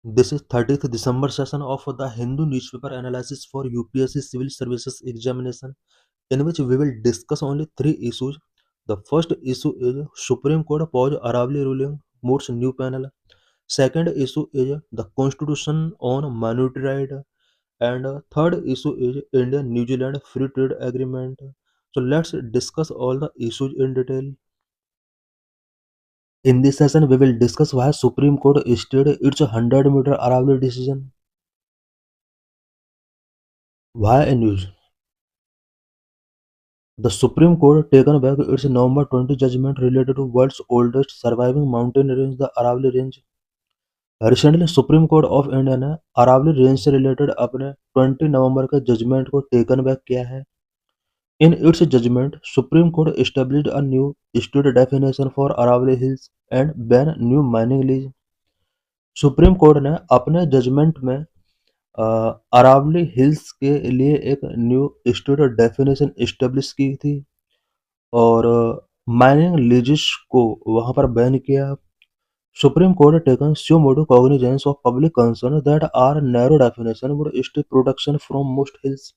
This is 30th December session of the Hindu newspaper analysis for UPSC Civil Services examination, in which we will discuss only three issues. The first issue is Supreme Court pause Aravali ruling moves new panel. Second issue is the Constitution on minority right, and third issue is India-New Zealand Free Trade Agreement. So let's discuss all the issues in detail. In this session, we will discuss why Supreme Court stayed its 100-meter Aravali decision. Why a news? The Supreme Court taken back its November 20 judgment related to world's oldest surviving mountain range, the Aravalli Range. Recently, Supreme Court of India ने Aravalli range से related अपने 20 नवंबर के judgement को taken back किया है. In its judgment, Supreme Court established a new state definition for Aravalli Hills and banned new mining lease. Supreme court ने अपने judgement में अरावली हिल्स के लिए एक न्यू स्टेट डेफिनेशन एस्टेब्लिश की थी और माइनिंग लीजेस को वहां पर बैन किया. Supreme court taken suo motu cognizance of public concern that our narrow definition would stop production from most hills.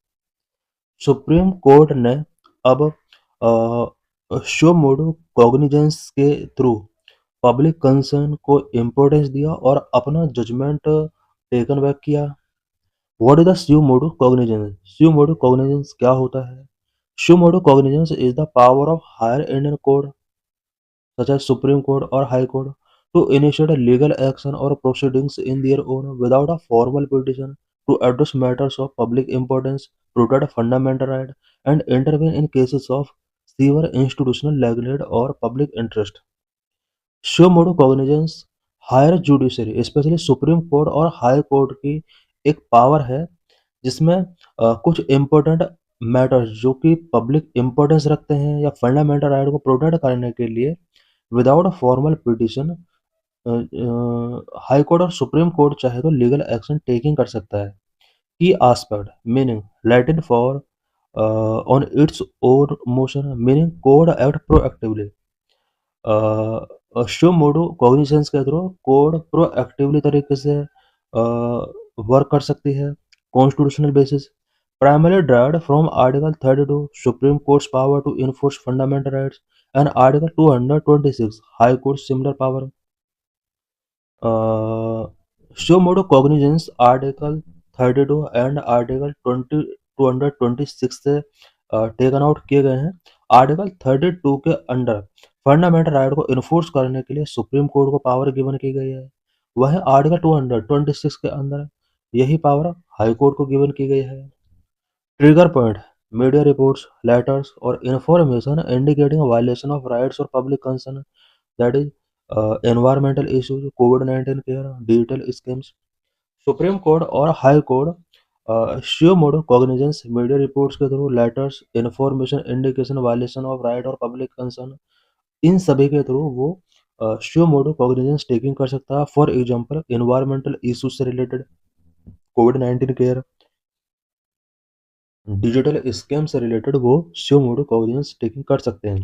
Supreme court ने अब suo motu cognizance के थ्रू पब्लिक कंसर्न को इम्पोर्टेंस दिया और अपना जजमेंट टेकन बैक किया. What is the suo motu cognizance? suo motu cognizance क्या होता है? suo motu cognizance is the power of higher Indian court such as Supreme Court or High Court to initiate a legal action or proceedings in their own without a formal petition to address matters of public importance, protect fundamental right, and intervene in cases of severe institutional neglect or public interest. Show motu cognizance higher judiciary specially supreme court और high court की एक power है जिसमें कुछ important matters जो कि public importance रखते हैं या फंडामेंटल राइट को प्रोटेक्ट करने के लिए without a formal petition high court और सुप्रीम कोर्ट चाहे तो लीगल एक्शन टेकिंग कर सकता है. की aspect meaning Latin for on its own motion meaning court act proactively. Suo motu cognizance के थ्रू कोड प्रोएक्टिवली तरीके से वर्क कर सकती है. Constitutional basis primarily derived from Article 32 Supreme Court's power to enforce fundamental rights and Article 226 High Court's similar power. Show modo cognizance Article 32 and Article 226 से taken out किए गए हैं. Article 32 के अंडर फंडामेंटल राइट को enforce करने के लिए supreme court को पावर गिवन की गई है. वह आर्टिकल 226 के अंदर यही पावर हाई कोर्ट को गिवन की गई है. Trigger point media reports letters और information indicating violation of rights और public concern that is environmental issues कोविड-19 care digital schemes. Supreme court और high court suo motu cognizance media reports के through letters information indication violation of right और public concern in सभी के through वो suo motu cognizance taking कर सकता है. फॉर एग्जांपल एनवायरमेंटल इश्यूज से रिलेटेड कोविड-19 केयर डिजिटल स्कैम से रिलेटेड वो शियो मोडो कॉग्निजेंस टेकिंग कर सकते हैं.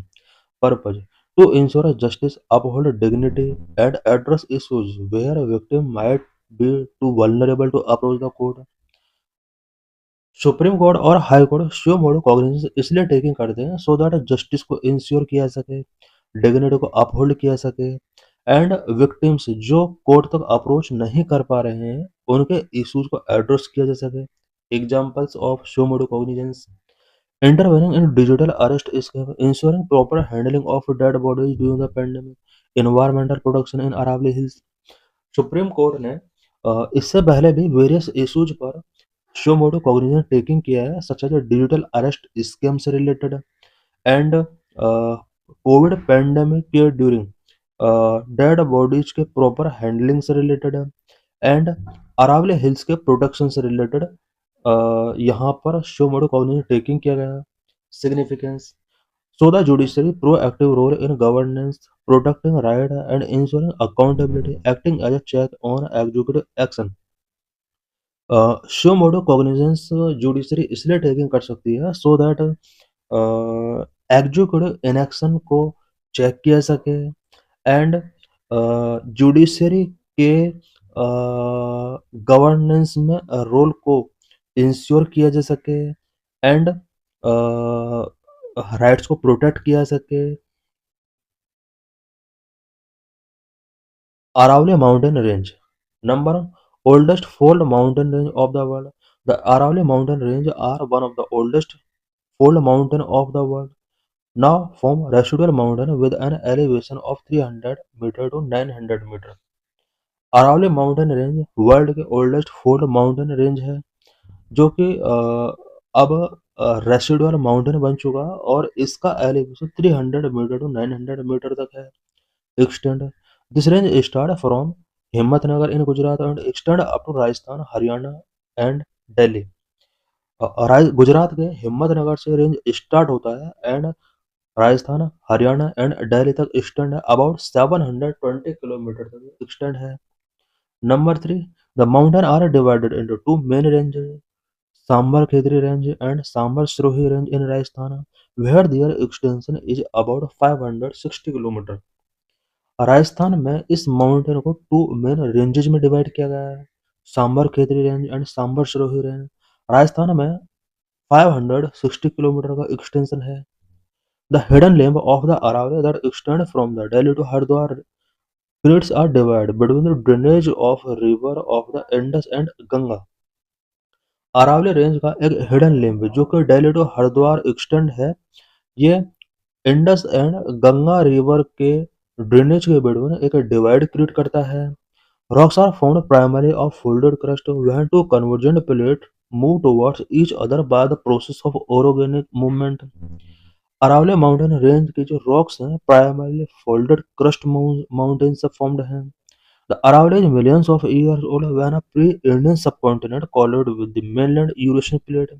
Purpose to ensure justice uphold dignity and address issues where victim might be too vulnerable to approach the court. Supreme court और high court suo motu cognizance इसलिए taking करते हैं so that justice को ensure किया सके, dignity को uphold किया सके एंड विक्टिम्स जो कोर्ट तक अप्रोच नहीं कर पा रहे हैं उनके इश्यूज को एड्रेस किया जा सके. Examples of suo motu cognizance intervening in digital arrest scheme, ensuring proper handling of dead bodies during the pandemic, environmental protection in Aravalli Hills. Supreme court ने इससे पहले भी वेरियस इश्यूज पर शो मोटो कॉग्निजेंस टेकिंग किया है such as digital arrest scheme से related and covid pandemic के during dead bodies के प्रॉपर हैंडलिंग से रिलेटेड एंड अरावली हिल्स के प्रोटेक्शन से रिलेटेड यहाँ पर शो मोडो कॉग्निजेंस टेकिंग किया गया. Significance so the judiciary proactive role in governance protecting right and ensuring accountability acting as a check on executive action. Suo motu cognizance judiciary इसलिए taking कर सकती है so that executive inaction को check किया सके and judiciary के governance में role को इंश्योर किया जा सके एंड राइट्स को प्रोटेक्ट किया जा सके। Aravalli Mountain Range. Number one, oldest fold mountain range of the world. The Aravalli Mountain Range are one of the oldest fold mountain of the world. Now form residual mountain with an elevation of 300 meter to 900 meter. Aravalli Mountain Range world के oldest fold mountain range है जो कि अब residual mountain बन चुका है और इसका एलिवेशन 300 मीटर टू 900 मीटर तक है extend. This range start from Himmatnagar in Gujarat and extend up to Rajasthan, Haryana and Delhi. Gujarat के हिम्मतनगर से रेंज स्टार्ट होता है एंड राजस्थान, हरियाणा एंड दिल्ली तक एक्सटेंड है। अबाउट 720 किलोमीटर तक एक्सटेंड है। Number 3, the mountain are divided into two main ranges, Sambhar Khetri range and Sambhar Sirohi range in Rajasthan, where their extension is about 560 kilometer. Rajasthan में इस माउंटेन को टू मेन रेंजेस में डिवाइड किया गया है, Sambhar Khetri range and Sambhar Sirohi range. Rajasthan में 560 किलोमीटर का एक्सटेंशन है। The hidden limb of the Aravalli that extend from the Delhi to Haridwar creeks are divided between the drainage of river of the Indus and Ganga. Aravalli range का एक hidden limb जो कि दिल्ली टू हरिद्वार एक्सटेंड है, ये Indus and Ganga river के drainage के between एक divide create करता है। Rocks are formed primarily of folded crust when two convergent plates move towards each other by the process of orogenic movement। Aravalli mountain range के जो rocks हैं primarily folded crust mountain से formed हैं। The Aravalli is millions of years old when a pre-Indian subcontinent collided with the mainland Eurasian plate।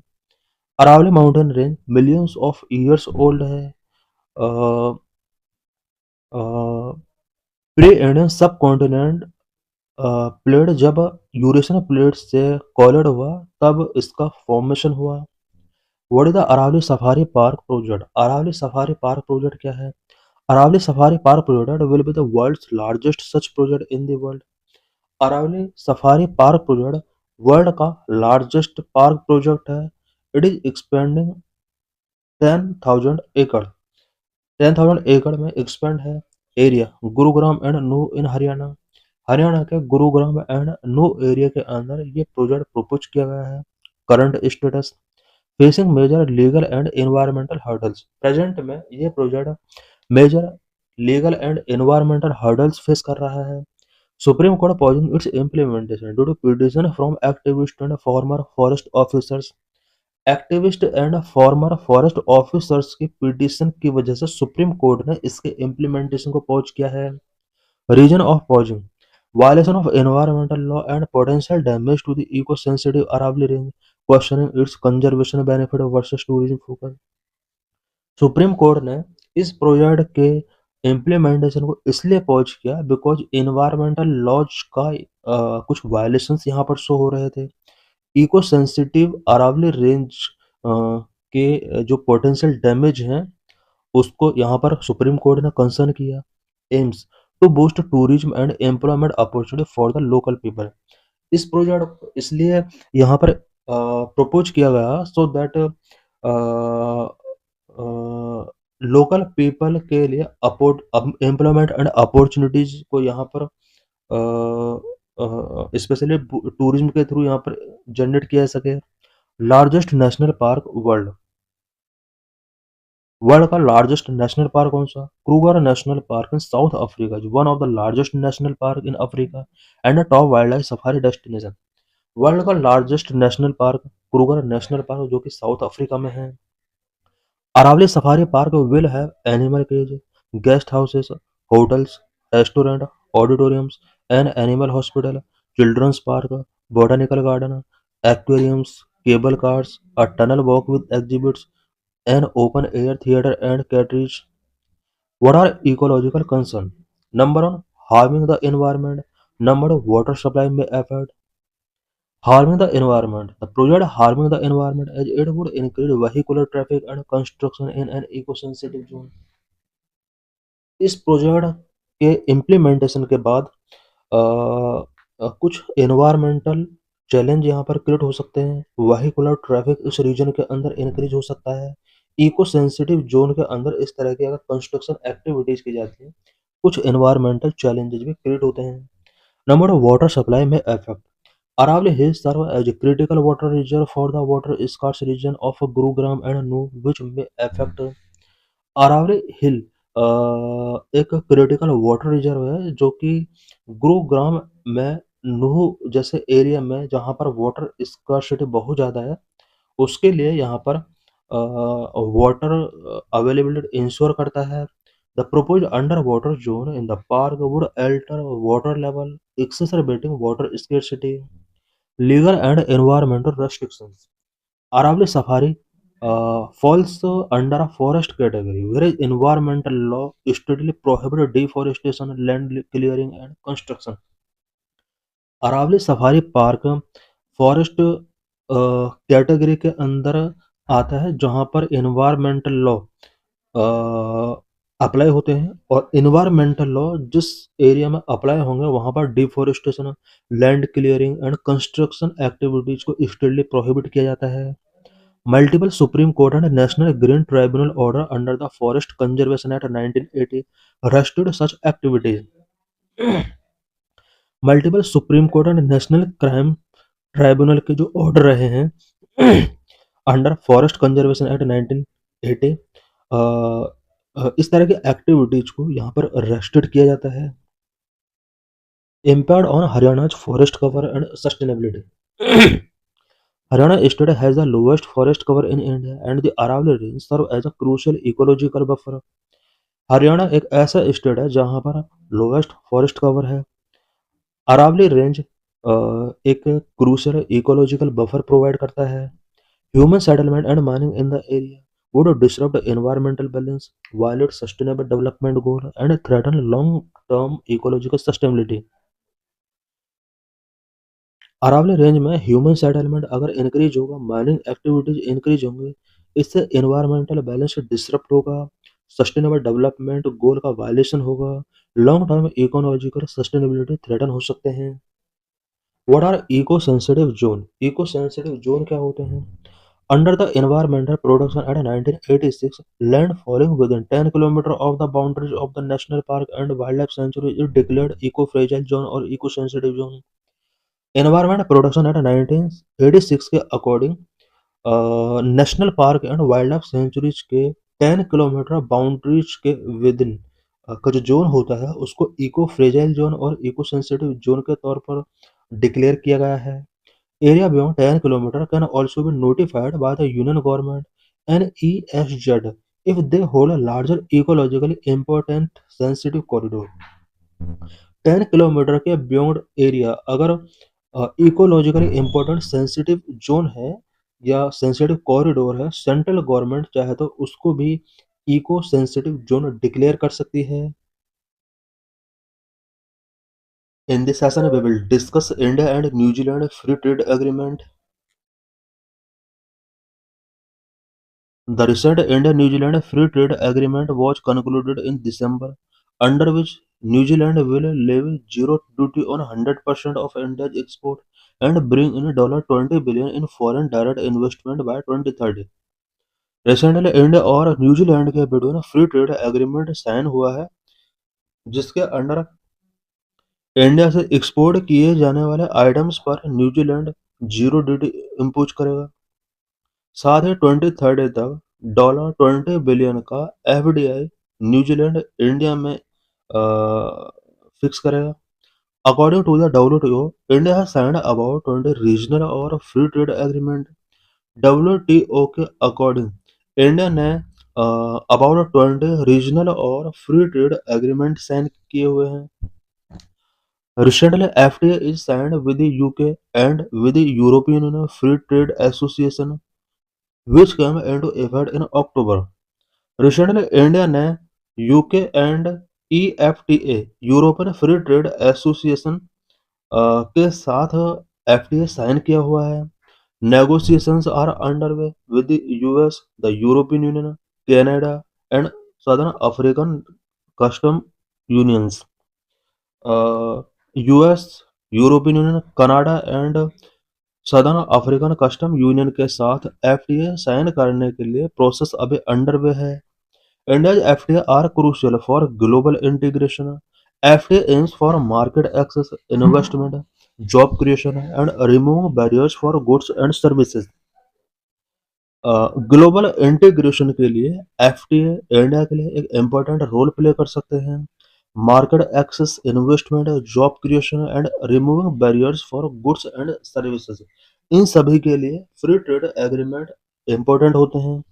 Aravalli mountain range millions of years old है। Pre Indian subcontinent plate जब Eurasian plate से collide हुआ तब इसका formation हुआ। What is the Aravalli safari park project? Aravalli safari park project क्या है? Aravalli safari park project will be the world's largest such project in the world. Aravalli safari park project world का largest park project है। It is expanding 10,000 acre, 10,000 एकड़ में expand है। Area Gurugram and नू इन हरियाणा, हरियाणा के Gurugram and नू एरिया के अंदर ये प्रोजेक्ट प्रपोज किया गया है। Current status facing major legal and environmental hurdles. Present में ये project major legal and environmental hurdles face कर रहा है। Supreme court pausing its implementation due to petition from activist and former forest officers. Activist and former forest officers की petition की वजह से supreme court ने इसके इम्प्लीमेंटेशन को पॉज किया है। Reason of pausing violation of environmental law and potential damage to the eco-sensitive Aravalli Range, questioning its conservation benefit versus tourism focus। Supreme court ने इस प्रोजेक्ट के इम्प्लीमेंटेशन को इसलिए पॉज किया बिकॉज इन्वायरमेंटल लॉज का कुछ वायलेशंस यहाँ पर शो हो रहे थे। इको सेंसिटिव अरावली रेंज के जो पोटेंशियल डैमेज हैं उसको यहाँ पर सुप्रीम कोर्ट ने कंसर्न किया। Aims to boost tourism and employment opportunity for the local people. इस प्रोजेक्ट इसलिए यहाँ पर प्रपोज किया गया सो दैट लोकल पीपल के लिए एम्प्लॉयमेंट एंड अपॉर्चुनिटीज को यहाँ पर स्पेशली टूरिज्म के थ्रू यहाँ पर जनरेट किया जा सके। Largest national park world, world का लार्जेस्ट नेशनल पार्क कौन सा? Kruger national park in South Africa is one of the largest national park in Africa and a top wildlife safari destination. World का largest national park Kruger national park जो कि South Africa में है। Aravalli safari park will have animal cage, guest houses, hotels, restaurant, auditoriums and animal hospital, children's park, botanical garden, aquariums, cable cars, a tunnel walk with exhibits, an open air theater and carriage। What are ecological concerns? Number one, harming the environment. Number two, water supply may affect. Harming the environment. The project harming the environment as it would increase vehicular traffic and construction in an eco-sensitive zone। इस project के implementation के बाद कुछ environmental challenge यहाँ पर create हो सकते हैं। व्हीकुलर ट्रैफिक इस रीजन के अंदर इंक्रीज हो सकता है। इको सेंसिटिव जोन के अंदर इस तरह की अगर कंस्ट्रक्शन एक्टिविटीज की जाती है, कुछ एनवायरमेंटल चैलेंजेस भी क्रिएट होते हैं। नंबर वाटर सप्लाई में effect. Aravalli Hills serve as a critical water reserve for the water-scarce region of Gurugram and Nuh, which may affect Aravalli hill एक क्रिटिकल वाटर रिजर्व है जो कि गुरुग्राम में नूह जैसे एरिया में जहाँ पर वाटर स्कार्सिटी बहुत ज़्यादा है, उसके लिए यहाँ पर वाटर अवेलेबिलिटी इंश्योर करता है। The proposed underwater zone in the park would alter water level, exacerbating water scarcity. Legal and environmental restrictions. Aravali Safari falls under a forest category, whereas environmental law strictly prohibits deforestation, land clearing, and construction. Aravalli safari park forest category के अंदर आता है जहां पर environmental law apply होते हैं, और environmental law जिस एरिया में अप्लाई होंगे वहां पर deforestation, land clearing and construction activities को स्ट्रिक्टली प्रोहिबिट किया जाता है। Multiple supreme court and national green tribunal order under the forest conservation act 1980 restrict such activities. Multiple supreme court and national crime tribunal के जो order रहे हैं under forest conservation act 1980, इस तरह की एक्टिविटीज को यहाँ पर रेस्ट्रिक्ट किया जाता है। Impact on Haryana forest cover and sustainability. Haryana state has the lowest forest cover in India and the Aravalli Range serve as a crucial ecological buffer. Haryana एक ऐसा स्टेट है जहां पर लोवेस्ट फॉरेस्ट कवर है। अरावली रेंज एक क्रूशियल इकोलॉजिकल बफर प्रोवाइड करता है। Human settlement and mining in the area would disrupt environmental balance, violate sustainable development goal, and threaten long-term ecological sustainability. Aravalli range में ह्यूमन सेटलमेंट अगर increase होगा, mining activities increase होंगे, इससे environmental balance disrupt होगा, sustainable development goal का violation होगा, long term ecological sustainability threaten हो सकते हैं। What are eco sensitive zone? Eco sensitive zone क्या होते हैं? Under the environmental protection act 1986, land falling within 10 kilometer of the boundaries of the national park and wildlife sanctuary is declared eco fragile zone और eco sensitive zone. Environment protection act 1986 के according national park and wildlife sanctuaries के 10 kilometer boundaries के within का जो zone होता है उसको eco fragile zone और इको सेंसिटिव जोन के तौर पर डिक्लेयर किया गया है। Area beyond 10 kilometer can also be notified by the union government and ESZ if they hold a larger ecologically important sensitive corridor। 10 kilometre के बियॉन्ड एरिया अगर ecologically important sensitive zone है या सेंसिटिव कॉरिडोर है, central government चाहे तो उसको भी eco sensitive zone declare कर सकती है। In this session we will discuss India and New Zealand free trade agreement. The recent India-New Zealand Free Trade Agreement was concluded in December, under which New Zealand will levy zero duty on 100% of India's export and bring in $20 billion in foreign direct investment by 2030। Recently India और New Zealand के बीच free trade agreement sign हुआ है, जिसके under India से export किए जाने वाले items पर न्यूजीलैंड जीरो ड्यूटी इम्पोज करेगा। साथ ही 2030 तक $20 बिलियन का FDI न्यूजीलैंड इंडिया में फिक्स करेगा। According to the WTO, India has signed about 20 regional और फ्री ट्रेड एग्रीमेंट। WTO के अकॉर्डिंग इंडिया ने अबाउट 20 रीजनल और फ्री ट्रेड एग्रीमेंट साइन किए हुए हैं। Recently, FTA is signed with the UK and with the European Union Free Trade Association, which came into effect in October। Recently, India ने UK and EFTA European free trade association के साथ FTA sign किया हुआ है। Negotiations are underway with the US, the European Union, Canada, and Southern African custom unions। US, European union, Canada and southern African custom union के साथ FTA sign करने के लिए प्रोसेस अभी अंडरवे है। India's FTA are crucial for global integration. FTA aims for market access, investment, job creation, and removing barriers for goods and services. Global integration के लिए FTA India के लिए एक इम्पोर्टेंट रोल प्ले कर सकते हैं। Market access, investment, job creation and removing barriers for goods and services, इन सभी के लिए फ्री ट्रेड एग्रीमेंट इम्पोर्टेंट होते हैं।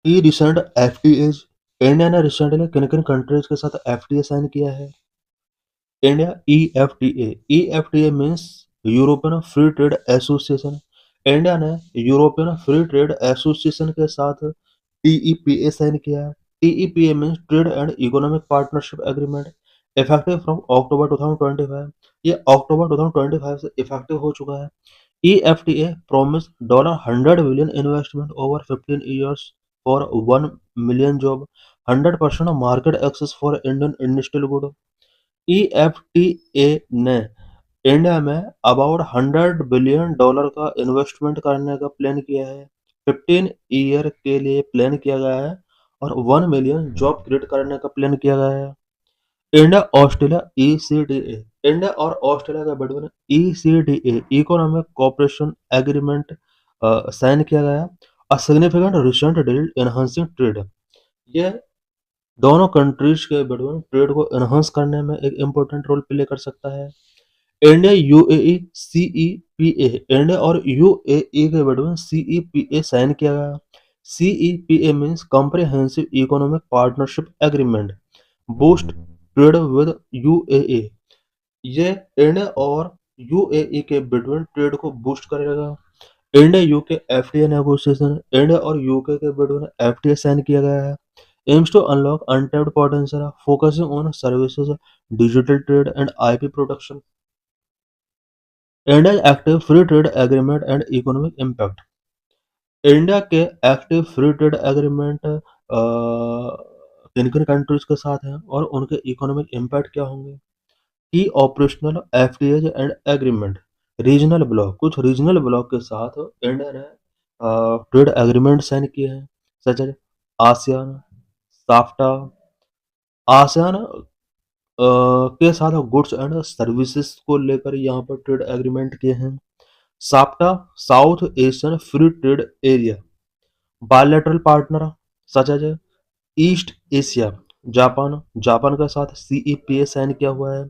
की रिसेंट एफटीएज, इंडिया ने रिसेंटली किन किन कंट्रीज के साथ एफटीए साइन किया है? India EFTA, EFTA means European free trade association. India ने यूरोपियन फ्री ट्रेड एसोसिएशन के साथ टीईपीए साइन किया है। TEPA means trade and economic partnership agreement, effective from October 2025। ये अक्टूबर 2025 से इफेक्टिव हो चुका है। EFTA promised $100 billion investment over 15 years for 1 million job, 100% market access for Indian industrial good. EFTA ने इंडिया में अबाउट $100 बिलियन का इन्वेस्टमेंट करने का प्लान किया है। 15 ईयर के लिए प्लान किया गया है और 1 मिलियन जॉब क्रिएट करने का प्लान किया गया है। इंडिया ऑस्ट्रेलिया ईसीडीए, इंडिया और ऑस्ट्रेलिया के बीच में ईसीडीए इकोनॉमिक कोऑपरेशन एग्रीमेंट साइन किया गया। A significant recent deal enhancing trade, ये दोनों कंट्रीज के बीच में ट्रेड को एनहांस करने में एक इम्पोर्टेंट रोल प्ले कर सकता है। इंडिया यूएई सीईपीए, इंडिया और यूएई के बीच में सीईपीए साइन किया गया। CEPA means comprehensive economic partnership agreement, boost trade with UAE. ये इंडिया और यूएई के बिटवीन ट्रेड को बूस्ट करेगा। India UK FTA negotiation, India और यूके के बिटवीन एफटीए साइन किया गया है। Aims to unlock untapped potential, focusing on services, digital trade and IP protection. India active free trade agreement and economic impact, India के active free trade agreement किन किन countries के साथ हैं और उनके इकोनॉमिक इम्पैक्ट क्या होंगे? की operational FTAs and agreement, regional bloc, कुछ रीजनल ब्लॉक के साथ इंडिया ने ट्रेड एग्रीमेंट साइन किए हैं, such as ASEAN, SAFTA. ASEAN के साथ गुड्स एंड सर्विसेज को लेकर यहाँ पर ट्रेड एग्रीमेंट किए हैं। SAFTA, South Asian free trade area, bilateral partner such as East Asia, Japan, Japan के साथ सीईपीए साइन किया हुआ है।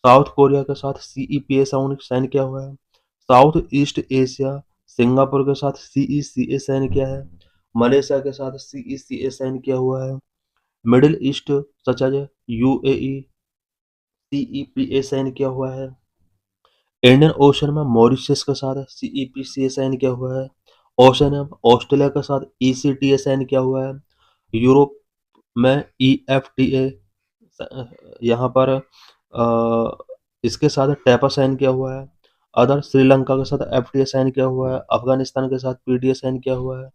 साउथ कोरिया के साथ सीईपीए साइन किया हुआ है। साउथ ईस्ट एशिया, सिंगापुर के साथ सीईसीए साइन किया है। मलेशिया के साथ सीईसीए साइन किया हुआ है। Middle East such as UAE CEPA sign किया हुआ है। इंडियन ओशन में मॉरिशस के साथ सीईपीसीए साइन किया हुआ है। ओशन ऑस्ट्रेलिया के साथ ईसीटीए साइन किया हुआ है। यूरोप में ईएफटीए, यहाँ पर इसके साथ टैपा साइन किया हुआ है। अदर श्रीलंका के साथ एफटीए साइन किया हुआ है। अफगानिस्तान के साथ पीडीए साइन किया हुआ है।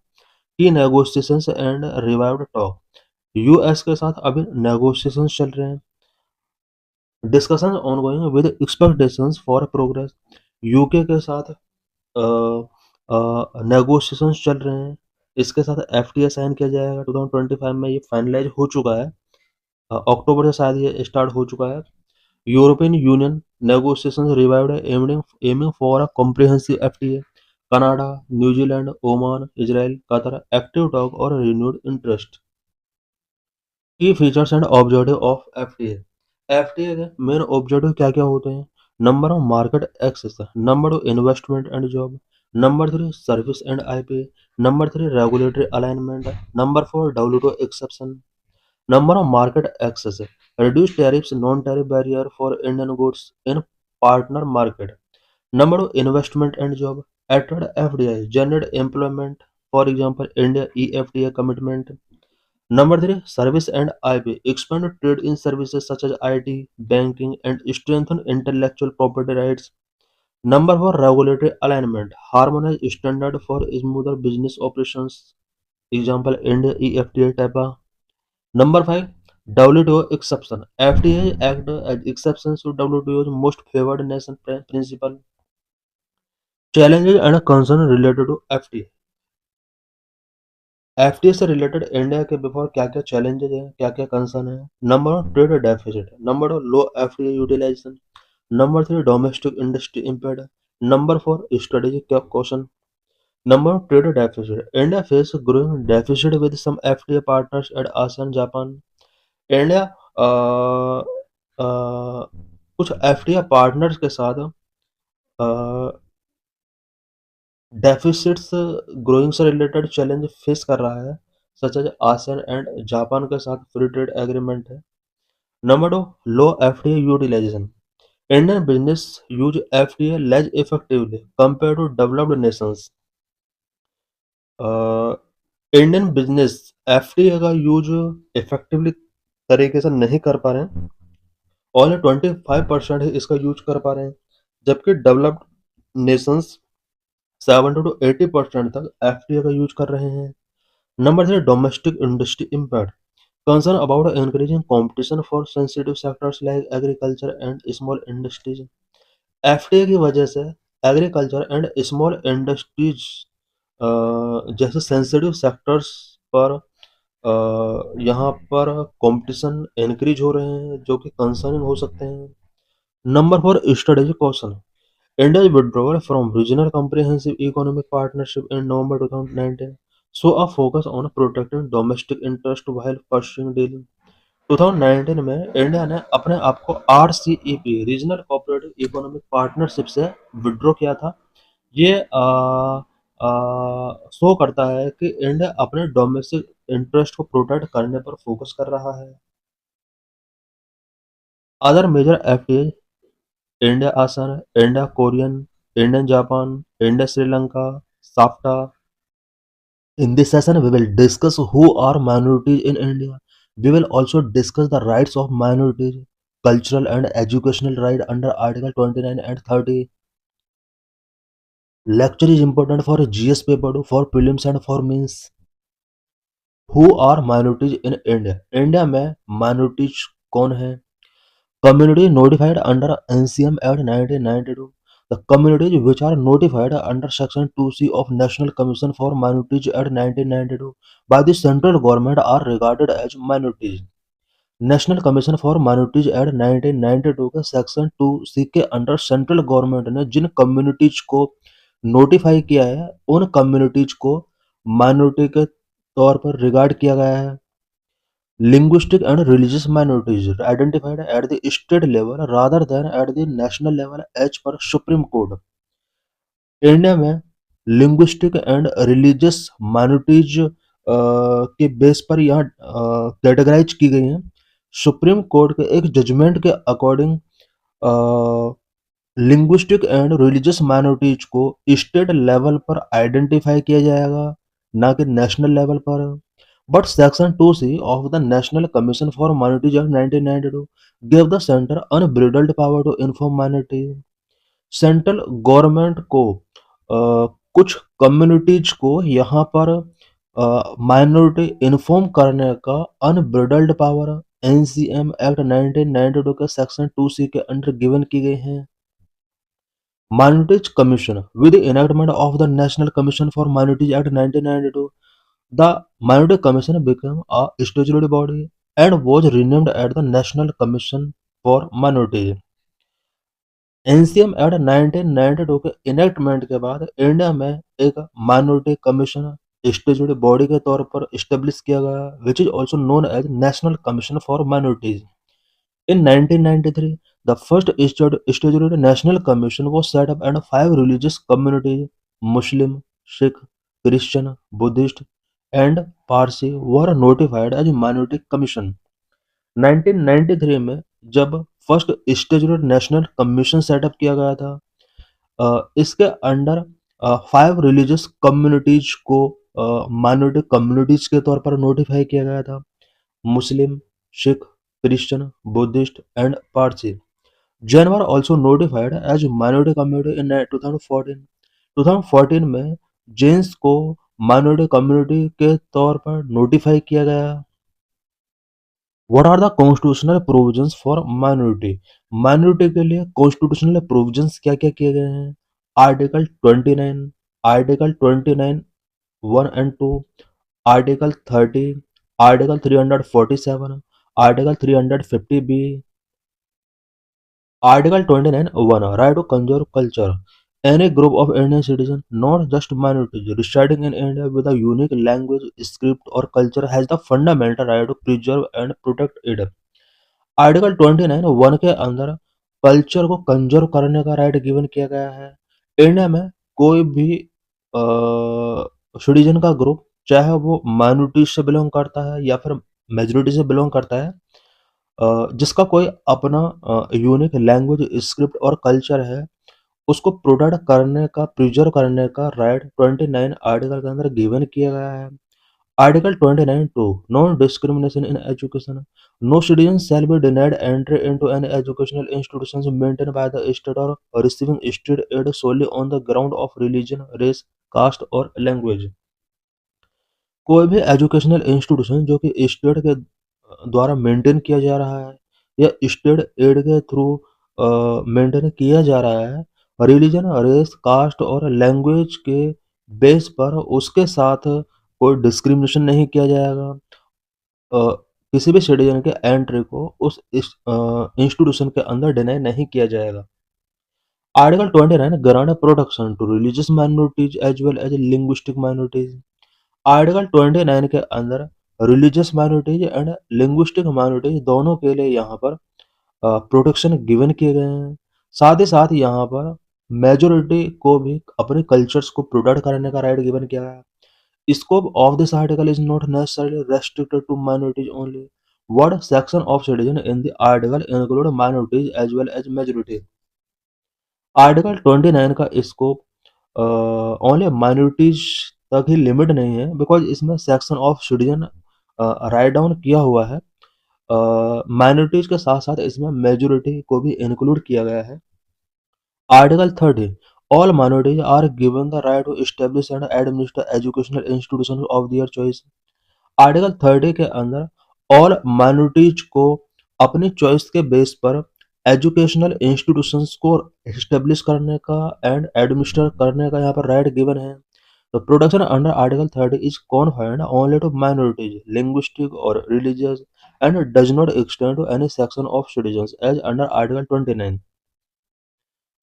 की negotiations and revived talk, US के साथ अभी नेगोशिएशंस चल रहे हैं। Discussion ongoing with expectations for progress, UK के साथ नेगोशिएशंस चल रहे हैं। इसके साथ एफटीए साइन किया जाएगा 2025 में, ये फाइनलाइज हो चुका है। अक्टूबर से शायद ये स्टार्ट हो चुका है। European Union negotiations revived, aiming for a comprehensive FTA. Canada, New Zealand, Oman, Israel, Qatar active talk और रिन्यूड इंटरेस्ट। की features and objective of FTA, FTA के मेन ऑब्जेक्टिव क्या क्या होते हैं? Number of market access, number of investment and job, number 3 service and IP, number 3 regulatory alignment, number 4 WTO exception. Number of market access, reduce tariffs, non-tariff barrier for Indian goods in partner market. Number of investment and job, attract FDI, generate employment. For example, India EFTA commitment. Number 3, service and IP, expand trade in services such as IT, banking, and strengthen intellectual property rights. Number 4, regulatory alignment, harmonize standard for smoother business operations. Example, India EFTA TAPA. Number 5, WTO exception. FTA act as exceptions to WTO's most favored nation principle. Challenges and concern related to FTA. FTA से related India के before क्या क्या challenges है, क्या क्या concern है। Number one, trade deficit. Number two, low FTA utilization. Number three, domestic industry impaired. Number four, strategic question. Number trade deficit. India face growing deficit with some FTA partners at ASEAN Japan. India कुछ FTA partners के साथ deficits growing से related challenge face कर रहा है, such as ASEAN and Japan के साथ free trade agreement है। Number two, low FDA utilization. Indian business use FDA less effectively compare to developed nations. Indian business FDA का use effectively तरीके से नहीं कर पा रहे हैं, ओनली 25% ही इसका यूज कर पा रहे हैं, जबकि डेवलप्ड नेशंस 70 to 80% तक एफडीए का यूज कर रहे हैं। Number three, domestic industry impact. Concern about increasing competition for sensitive sectors like agriculture and small industries. FDA की वजह से एग्रीकल्चर एंड स्मॉल इंडस्ट्रीज जैसे सेंसिटिव सेक्टर्स पर यहाँ पर कंपटीशन इंक्रीज हो रहे हैं, जो कि कंसर्निंग हो सकते हैं। Number four, strategic question. India's withdrawal from Regional Comprehensive Economic Partnership in November 2019 saw a focus on protecting domestic interest while pursuing deal. 2019 में इंडिया ने अपने आप को RCEP regional cooperative economic partnership से विड्रॉ किया था। ये शो करता है कि इंडिया अपने डोमेस्टिक इंटरेस्ट को प्रोटेक्ट करने पर फोकस कर रहा है। अदर मेजर एफटीए, इंडिया आसन, India Korean, Indian Japan, India Sri Lanka, SAFTA. In this session, we will discuss who are minorities in India. We will also discuss the rights of minorities, cultural and educational right under Article 29 and 30. Lecture is important for GS paper 2, for prelims and for mains. Who are minorities in India? India में minorities कौन है? Communities notified under NCM Act 1992. The communities which are notified under Section 2C of National Commission for Minorities Act 1992 by the central government are regarded as minorities. National Commission for minorities act 1992 के section 2C के under central government ने जिन communities को notify किया है, उन communities को minority के तौर पर रिगार्ड किया गया है। Linguistic and religious minorities identified at the state level rather than at the national level as per Supreme Court. India में लिंग्विस्टिक एंड रिलीजियस माइनॉरिटीज के बेस पर यहाँ कैटेगराइज की गई हैं। सुप्रीम कोर्ट के एक जजमेंट के according linguistic and religious minorities को स्टेट लेवल पर आइडेंटिफाई किया जाएगा, ना कि नेशनल लेवल पर। But Section 2C of the National Commission for Minorities Act 1992 gave the center unbridled power to inform minorities. Central government को कुछ कम्युनिटीज को यहाँ पर माइनॉरिटी इन्फॉर्म करने का अनब्रिडल्ड पावर एनसीएम एक्ट 1992 के सेक्शन 2C के अंडर गिवन की गई है। Minorities commission with enactment of the national Commission for minorities act 1992, the Minority Commission became a statutory body and was renamed as the National Commission for Minorities. NCM act 1992 के enactment के बाद India में एक minority commission statutory body के तौर पर establish किया गया, which is also known as National Commission for Minorities. In 1993, the first statutory national commission was set up and 5 religious communities, Muslim, Sikh, Christian, Buddhist, and Parsi were notified as minority commission. 1993 में जब first statutory national commission setup किया गया था, इसके under 5 religious communities को minority communities के तौर पर नोटिफाई किया गया था। मुस्लिम, Sikh, Christian, Buddhist, and Parsi. Jain were also notified as minority community in 2014. 2014 में जेन्स को माइनॉरिटी कम्युनिटी के तौर पर नोटिफाई किया गया। What are the constitutional provisions for minority? Minority के लिए कॉन्स्टिट्यूशनल प्रोविजंस क्या क्या किए गए हैं? Article 29, article 29 1 and 2, article 30, article 347, article 350 B, article 29 1, right to conserve culture. Any group of Indian citizens, not just minorities, residing in India with a unique language, script or culture has the fundamental right to preserve and protect it. Article 29 1 के अंदर culture को conserve करने का right given किया गया है। India में कोई भी सिटीजन का ग्रुप, चाहे वो माइनॉरिटी से बिलोंग करता है या फिर मेजोरिटी से बिलोंग करता है, जिसका कोई अपना यूनिक लैंग्वेज, स्क्रिप्ट और कल्चर है, उसको प्रोटेक्ट करने का, प्रिजर्व करने का राइट 29 आर्टिकल के अंदर गिवन किया गया है। Article 29 2, no discrimination in education, no citizen shall be denied entry into any educational institutions maintained by the state और receiving state aid solely on the ground of religion, race, caste और language. कोई भी educational institution जो कि state के द्वारा maintain किया जा रहा है या स्टेट एड के थ्रू मेंटेन किया जा रहा है, रिलीजन, रेस, कास्ट और लैंग्वेज के बेस पर उसके साथ कोई डिस्क्रिमिनेशन नहीं किया जाएगा। किसी भी सिटीजन के एंट्री को उस इंस्टीट्यूशन के अंदर डिनाई नहीं किया जाएगा। Article 29 grant protection to religious minorities as well as linguistic minorities. Article 29 के अंदर religious minorities and linguistic minorities दोनों के लिए यहाँ पर प्रोटेक्शन गिवन किए गए हैं। साथ ही साथ यहाँ पर मेजोरिटी को भी अपने कल्चर्स को प्रोटेक्ट करने का राइट गिवन किया गया है। Scope of this article is not necessarily restricted to minorities only. What section of citizen in the article include minorities as well as majority? Article 29 का स्कोप ओनली माइनॉरिटीज तक ही limit नहीं है, because इसमें section of citizen write down किया हुआ है। Minorities के साथ साथ इसमें मेजोरिटी को भी इंक्लूड किया गया है। Article 30, all minorities are given the right to establish and administer educational institution of their choice. Article 30 के अंदर ऑल माइनॉरिटीज को अपनी चॉइस के बेस पर एजुकेशनल इंस्टीट्यूशंस को एस्टेब्लिश करने का एंड एडमिनिस्टर करने का यहाँ पर राइट गिवन है। The protection under Article 30 is confined only to minorities, linguistic or religious, and does not extend to any section of citizens as under Article 29.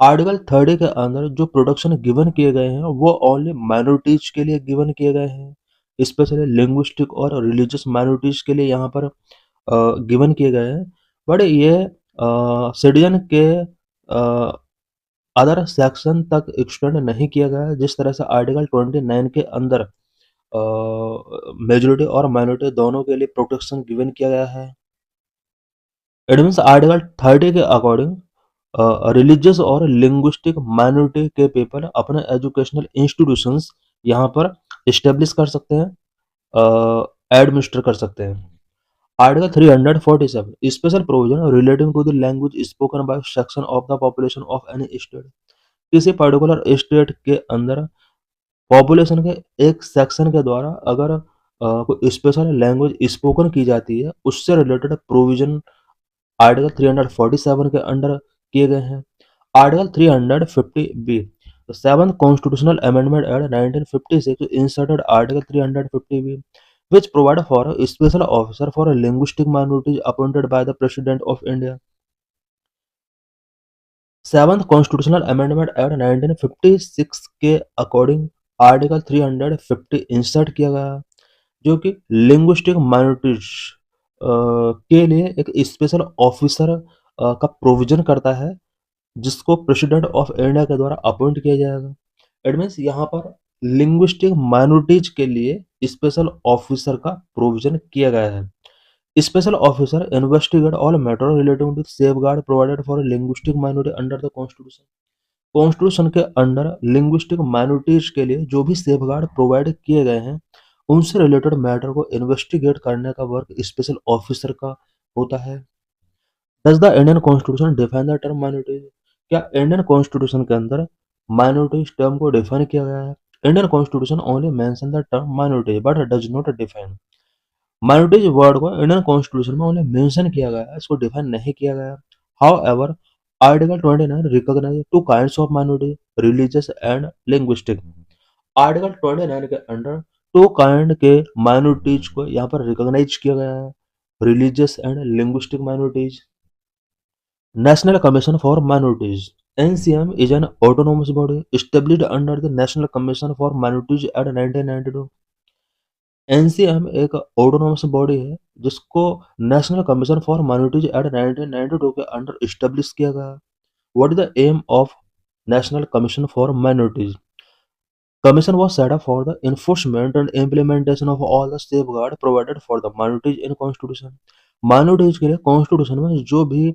Article 30 के अंदर जो प्रोटेक्शन गिवन किए गए हैं वो ओनली माइनॉरिटीज के लिए गिवन किए गए हैं, स्पेशली लिंग्विस्टिक और रिलीजियस माइनॉरिटीज के लिए यहाँ पर गिवन किए गए हैं। बट ये सिटीजन के अदर सेक्शन तक एक्सटेंड नहीं किया गया है, जिस तरह से आर्टिकल 29 के अंदर मेजोरिटी और माइनॉरिटी दोनों के लिए प्रोटेक्शन गिवन किया गया है। इट मीन्स आर्टिकल 30 के अकॉर्डिंग रिलीजियस और लिंग्विस्टिक माइनॉरिटी के पीपल अपने एजुकेशनल इंस्टीट्यूशंस यहाँ पर इस्टेब्लिश कर सकते हैं, एडमिनिस्टर कर सकते हैं। Article 347, special provision relating to the language spoken by section of the population of any state. किसी पर्टिकुलर स्टेट के अंदर पॉपुलेशन के एक सेक्शन के द्वारा अगर कोई स्पेशल लैंग्वेज स्पोकन की जाती है, उससे रिलेटेड प्रोविजन आर्टिकल 347 के अंडर किए गए हैं। Article 350 B, seventh constitutional amendment act 1956 inserted article 350 B which provide for a special officer for a linguistic minorities appointed by the President of India. Seventh constitutional amendment act 1956 के according article 350 insert किया गया, जो कि linguistic minorities के लिए एक special officer का provision करता है, जिसको प्रेसिडेंट ऑफ इंडिया के द्वारा अपॉइंट किया जाएगा। इट मीन्स यहाँ पर लिंग्विस्टिक माइनॉरिटीज के लिए स्पेशल ऑफिसर का प्रोविजन किया गया है। Special officer investigate all matter relating to safeguard provided for linguistic minority under the constitution. Constitution के अंडर लिंग्विस्टिक माइनॉरिटीज के लिए जो भी सेफगार्ड प्रोवाइड किए गए हैं, उनसे रिलेटेड मैटर को इन्वेस्टिगेट करने का वर्क स्पेशल ऑफिसर का होता है। Does the Indian constitution define the term minorities? क्या इंडियन कॉन्स्टिट्यूशन के अंदर माइनॉरिटीज टर्म को डिफाइन किया गया है? Indian constitution only mention the term minority but does not define. Minorities word को इंडियन कॉन्स्टिट्यूशन में उन्हें मेंशन किया गया है, इसको डिफाइन नहीं किया गया। However article 29 recognize two kinds of minority, religious and linguistic. Article 29 के अंडर टू काइंड के माइनॉरिटीज को यहाँ पर रिकॉग्नाइज किया गया है, religious and linguistic minorities. National Commission for Minorities (NCM) is an autonomous body established under the National Commission for Minorities at 1992। NCM एक autonomous body है जिसको National Commission for Minorities act 1992 के अंडर इस्टेब्लिश किया गया। What is the aim of National Commission for Minorities? Commission was set up for the enforcement and implementation of all the safeguard provided for the minorities in Constitution। Minorities के लिए constitution में जो भी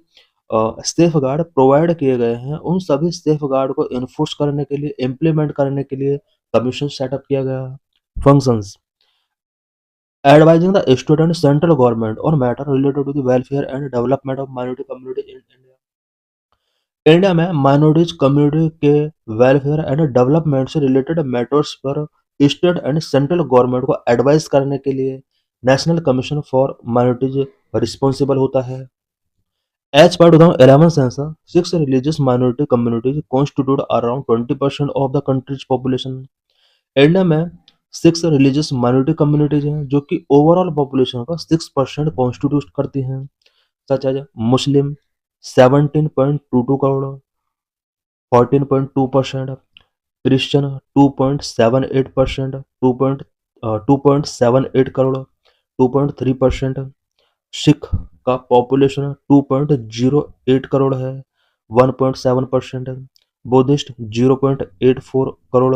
safe guard provide किए गए हैं उन सभी सेफ गार्ड को इन्फोर्स करने के लिए, इम्प्लीमेंट करने के लिए कमीशन सेटअप किया गया। Functions: advising the state and central government on matter related to the welfare and development of minority communities in India. India में माइनॉरिटीज कम्युनिटी के वेलफेयर एंड डेवलपमेंट से रिलेटेड मैटर्स पर state and central government को advise करने के लिए National Commission for Minorities responsible होता है। As per 2011 census, six religious minority communities constitute around 20% of the country's population। India में सिक्स रिलीजियस माइनॉरिटी कम्युनिटीज हैं जो कि ओवरऑल पॉपुलेशन का 6% कॉन्स्टिट्यूट करती हैं, सच एज मुस्लिम 17.22 करोड़ 14.2%, क्रिश्चियन 2.78% 2.78 करोड़ 2.3%, सिख का पॉपुलेशन 2.08 करोड़ है 1.7%, बुद्धिस्ट 0.84 करोड़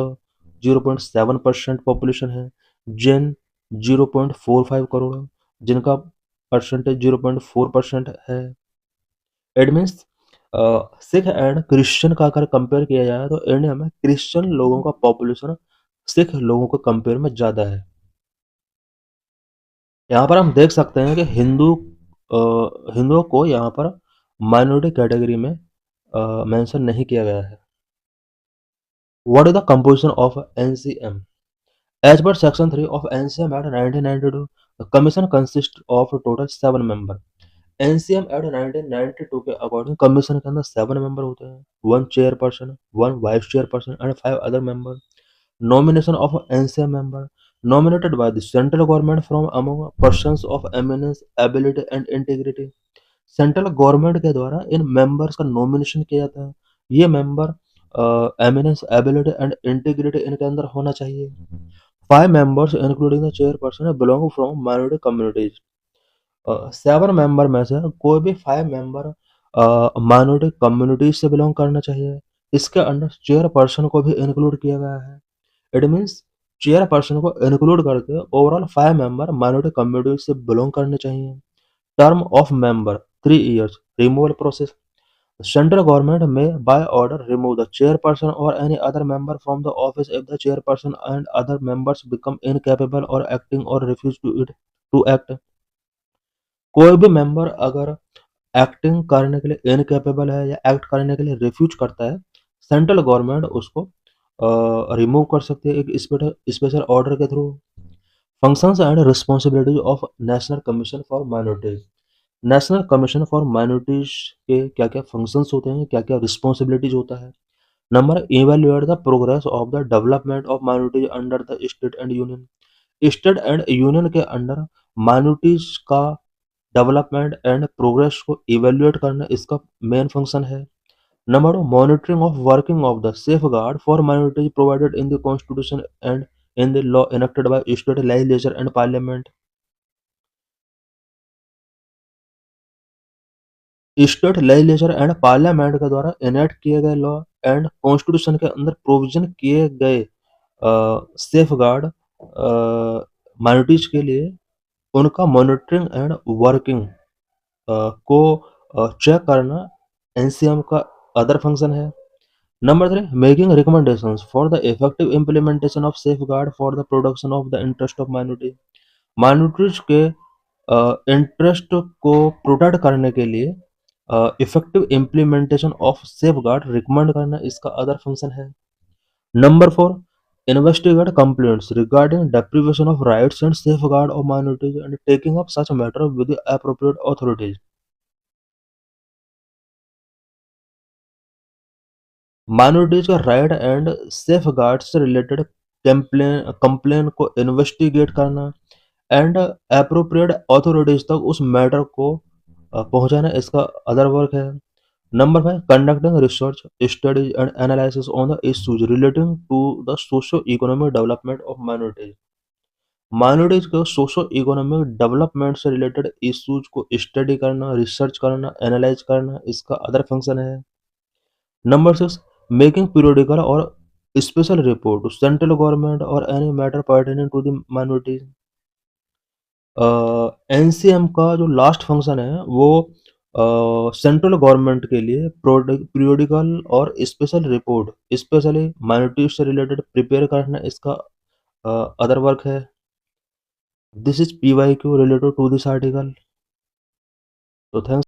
0.7% पॉपुलेशन है, जैन 0.45 करोड़ जिनका परसेंटेज 0.4% है। It means Sikh and Christian का अगर कंपेयर किया जाए तो इंडिया में क्रिश्चियन लोगों का पॉपुलेशन सिख लोगों के कंपेयर में ज़्यादा है। यहाँ पर हम देख सकते हैं कि हिंदुओं को यहाँ पर माइनॉरिटी कैटेगरी में मेंशन नहीं किया गया है। What is the composition of NCM? As per section 3 of NCM act 1992, the commission consists of total 7 member. NCM act 1992 के अकॉर्डिंग कमीशन के अंदर 7 मेंबर होते हैं, 1 chairperson, 1 vice chairperson and 5 other member. Nomination of NCM member nominated by the central government from among persons of eminence, ability and integrity। Central government के द्वारा इन members का nomination किया जाता है। ये member eminence, ability and integrity इनके अंदर होना चाहिए। 5 members including the chairperson belong from minority communities. 7 member में से कोई भी 5 मेंबर माइनॉरिटी कम्युनिटीज से बिलोंग करना चाहिए। इसके अंडर चेयरपर्सन को भी इंक्लूड किया गया है। इट मीन्स चेयरपर्सन को इंक्लूड करके ओवरऑल 5 मेंबर माइनॉरिटी कम्युनिटी से बिलोंग करने चाहिए। Term of member 3 years। Removal process: central government में by order remove the chairperson और any other member from the office if the chairperson and other members become incapable और acting और refuse to act. कोई भी member अगर acting करने के लिए इनकैपेबल है या एक्ट करने के लिए रिफ्यूज करता है, सेंट्रल गवर्नमेंट उसको रिमूव कर सकती है एक स्पेशल ऑर्डर के through. Functions and responsibilities of National Commission for minorities. National Commission for minorities के क्या क्या फंक्शंस होते हैं, क्या क्या रिस्पॉन्सिबिलिटीज होता है। Number, evaluate the progress of the development of minorities under the state and union. State and union के अंडर माइनॉरिटीज का डेवलपमेंट एंड प्रोग्रेस को इवेल्युएट करना इसका मेन फंक्शन है। Number 2, monitoring of working of the safeguard for minorities provided in the constitution and in the law enacted by state legislature and parliament. State legislature and parliament के द्वारा enact किए गए law and constitution के अंदर provision किए गए safeguard minorities के लिए उनका मॉनिटरिंग एंड वर्किंग को चेक करना एनसीएम का अदर फंक्शन है। Number 3, making recommendations for the effective implementation of safeguard for the production of the interest of minority. Minorities के इंटरेस्ट को प्रोटेक्ट करने के लिए effective implementation of safeguard recommend करना इसका अदर फंक्शन है। Number 4, investigate complaints regarding deprivation of rights and safeguard of minorities and taking up such matter with the appropriate authorities. Minorities का right and safeguard से related complain को investigate करना and appropriate authorities तक उस matter को पहुंचाना इसका other work है। Number 5, conducting research studies and analysis on the issues relating to the socio economic development of minorities. Minorities को सोशो इकोनॉमिक डेवलपमेंट से रिलेटेड इश्यूज को स्टडी करना, रिसर्च करना, एनालाइज करना इसका अदर फंक्शन है। नंबर 6, मेकिंग पीरियोडिकल और special report to central government और any matter pertaining to the minorities. NCM का जो लास्ट फंक्शन है वो सेंट्रल गवर्नमेंट के लिए पीरियोडिकल और स्पेशल रिपोर्ट स्पेशली माइनॉरिटीज से रिलेटेड प्रिपेयर करना इसका अदर वर्क है। This is PYQ related to this article. तो थैंक्स।